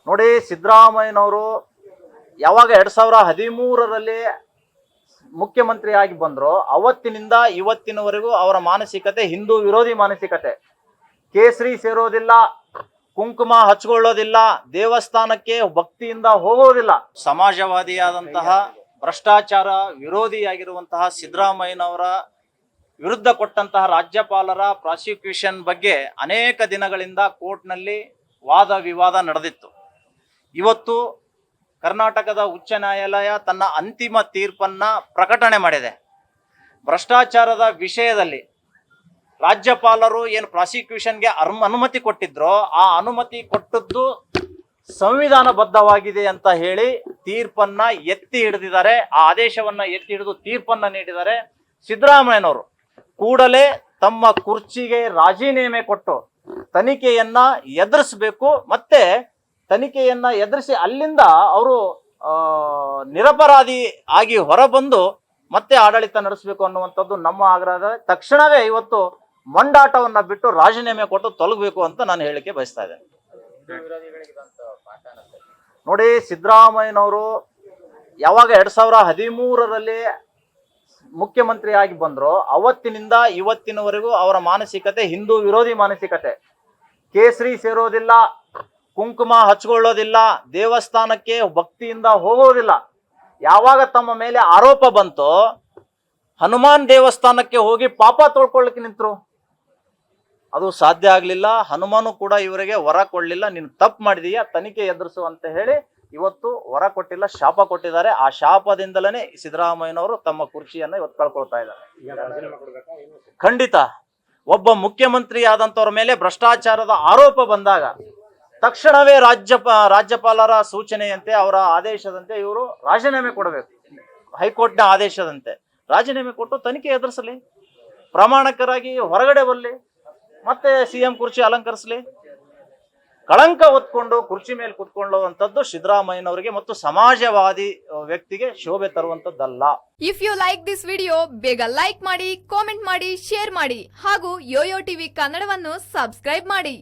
ನೋಡಿ, ಸಿದ್ದರಾಮಯ್ಯನವರು ಯಾವಾಗ 2013ರಲ್ಲಿ ಮುಖ್ಯಮಂತ್ರಿ ಆಗಿ ಬಂದ್ರು, ಅವತ್ತಿನಿಂದ ಇವತ್ತಿನವರೆಗೂ ಅವರ ಮಾನಸಿಕತೆ ಹಿಂದೂ ವಿರೋಧಿ ಮಾನಸಿಕತೆ. ಕೇಸರಿ ಸೇರೋದಿಲ್ಲ, ಕುಂಕುಮ ಹಚ್ಕೊಳ್ಳೋದಿಲ್ಲ, ದೇವಸ್ಥಾನಕ್ಕೆ ಭಕ್ತಿಯಿಂದ ಹೋಗೋದಿಲ್ಲ. ಸಮಾಜವಾದಿಯಾದಂತಹ ಭ್ರಷ್ಟಾಚಾರ ವಿರೋಧಿಯಾಗಿರುವಂತಹ ಸಿದ್ದರಾಮಯ್ಯನವರ ವಿರುದ್ಧ ಕೊಟ್ಟಂತಹ ರಾಜ್ಯಪಾಲರ ಪ್ರಾಸಿಕ್ಯೂಷನ್ ಬಗ್ಗೆ ಅನೇಕ ದಿನಗಳಿಂದ ಕೋರ್ಟ್ನಲ್ಲಿ ವಾದ ವಿವಾದ ನಡೆದಿತ್ತು. ಇವತ್ತು ಕರ್ನಾಟಕದ ಉಚ್ಚ ನ್ಯಾಯಾಲಯ ತನ್ನ ಅಂತಿಮ ತೀರ್ಪನ್ನ ಪ್ರಕಟಣೆ ಮಾಡಿದೆ. ಭ್ರಷ್ಟಾಚಾರದ ವಿಷಯದಲ್ಲಿ ರಾಜ್ಯಪಾಲರು ಏನು ಪ್ರಾಸಿಕ್ಯೂಷನ್ಗೆ ಅನುಮತಿ ಕೊಟ್ಟಿದ್ರೋ ಆ ಅನುಮತಿ ಕೊಟ್ಟದ್ದು ಸಂವಿಧಾನಬದ್ಧವಾಗಿದೆ ಅಂತ ಹೇಳಿ ತೀರ್ಪನ್ನ ಎತ್ತಿ ಹಿಡಿದಿದ್ದಾರೆ. ಆ ಆದೇಶವನ್ನ ಎತ್ತಿ ಹಿಡಿದು ತೀರ್ಪನ್ನ ನೀಡಿದ್ದಾರೆ. ಸಿದ್ದರಾಮಯ್ಯನವರು ಕೂಡಲೇ ತಮ್ಮ ಕುರ್ಚಿಗೆ ರಾಜೀನಾಮೆ ಕೊಟ್ಟು ತನಿಖೆಯನ್ನ ಎದುರಿಸಬೇಕು. ಮತ್ತೆ ತನಿಖೆಯನ್ನ ಎದುರಿಸಿ ಅಲ್ಲಿಂದ ಅವರು ನಿರಪರಾಧಿ ಆಗಿ ಹೊರಬಂದು ಮತ್ತೆ ಆಡಳಿತ ನಡೆಸಬೇಕು ಅನ್ನುವಂಥದ್ದು ನಮ್ಮ ಆಗ್ರಹ. ತಕ್ಷಣವೇ ಇವತ್ತು ಮಂಡಾಟವನ್ನ ಬಿಟ್ಟು ರಾಜೀನಾಮೆ ಕೊಟ್ಟು ತೊಲಗಬೇಕು ಅಂತ ನಾನು ಹೇಳಿಕೆ ಬಯಸ್ತಾ ಇದ್ದೇನೆ. ನೋಡಿ, ಸಿದ್ದರಾಮಯ್ಯನವರು ಯಾವಾಗ 2013ರಲ್ಲಿ ಮುಖ್ಯಮಂತ್ರಿ ಆಗಿ ಬಂದ್ರು, ಅವತ್ತಿನಿಂದ ಇವತ್ತಿನವರೆಗೂ ಅವರ ಮಾನಸಿಕತೆ ಹಿಂದೂ ವಿರೋಧಿ ಮಾನಸಿಕತೆ. ಕೇಸರಿ ಸೇರೋದಿಲ್ಲ, ಕುಂಕುಮ ಹಚ್ಕೊಳ್ಳೋದಿಲ್ಲ, ದೇವಸ್ಥಾನಕ್ಕೆ ಭಕ್ತಿಯಿಂದ ಹೋಗೋದಿಲ್ಲ. ಯಾವಾಗ ತಮ್ಮ ಮೇಲೆ ಆರೋಪ ಬಂತೋ ಹನುಮಾನ್ ದೇವಸ್ಥಾನಕ್ಕೆ ಹೋಗಿ ಪಾಪ ತೊಳ್ಕೊಳ್ಳಿಕ್ಕೆ ನಿಂತರು. ಅದು ಸಾಧ್ಯ ಆಗಲಿಲ್ಲ. ಹನುಮಾನು ಕೂಡ ಇವರಿಗೆ ವರ ಕೊಡಲಿಲ್ಲ. ನೀನು ತಪ್ಪು ಮಾಡಿದೀಯಾ, ತನಿಖೆ ಎದುರಿಸು ಅಂತ ಹೇಳಿ ಇವತ್ತು ವರ ಕೊಟ್ಟಿಲ್ಲ, ಶಾಪ ಕೊಟ್ಟಿದ್ದಾರೆ. ಆ ಶಾಪದಿಂದಲೇ ಸಿದ್ದರಾಮಯ್ಯನವರು ತಮ್ಮ ಕುರ್ಚಿಯನ್ನ ಇವತ್ತು ಕಳ್ಕೊಳ್ತಾ ಇದ್ದಾರೆ. ಖಂಡಿತ ಒಬ್ಬ ಮುಖ್ಯಮಂತ್ರಿ ಆದಂತವ್ರ ಮೇಲೆ ಭ್ರಷ್ಟಾಚಾರದ ಆರೋಪ ಬಂದಾಗ ತಕ್ಷಣವೇ ರಾಜ್ಯಪಾಲರ ಸೂಚನೆಯಂತೆ, ಅವರ ಆದೇಶದಂತೆ ಇವರು ರಾಜೀನಾಮೆ ಕೊಡಬೇಕು. ಹೈಕೋರ್ಟ್ನ ಆದೇಶದಂತೆ ರಾಜೀನಾಮೆ ಕೊಟ್ಟು ತನಿಖೆ ಎದುರಿಸಲಿ, ಪ್ರಾಮಾಣಿಕರಾಗಿ ಹೊರಗಡೆ ಬರಲಿ, ಮತ್ತೆ ಸಿಎಂ ಕುರ್ಚಿ ಅಲಂಕರಿಸಲಿ. ಕಳಂಕ ಹೊತ್ಕೊಂಡು ಕುರ್ಚಿ ಮೇಲೆ ಕುತ್ಕೊಳ್ಳುವಂಥದ್ದು ಸಿದ್ದರಾಮಯ್ಯನವರಿಗೆ ಮತ್ತು ಸಮಾಜವಾದಿ ವ್ಯಕ್ತಿಗೆ ಶೋಭೆ ತರುವಂತದ್ದಲ್ಲ. If you like this video, ಬೇಗ ಲೈಕ್ ಮಾಡಿ, ಕಾಮೆಂಟ್ ಮಾಡಿ, ಶೇರ್ ಮಾಡಿ ಹಾಗೂ ಯೋಯೋ ಟಿವಿ ಕನ್ನಡವನ್ನು ಸಬ್ಸ್ಕ್ರೈಬ್ ಮಾಡಿ.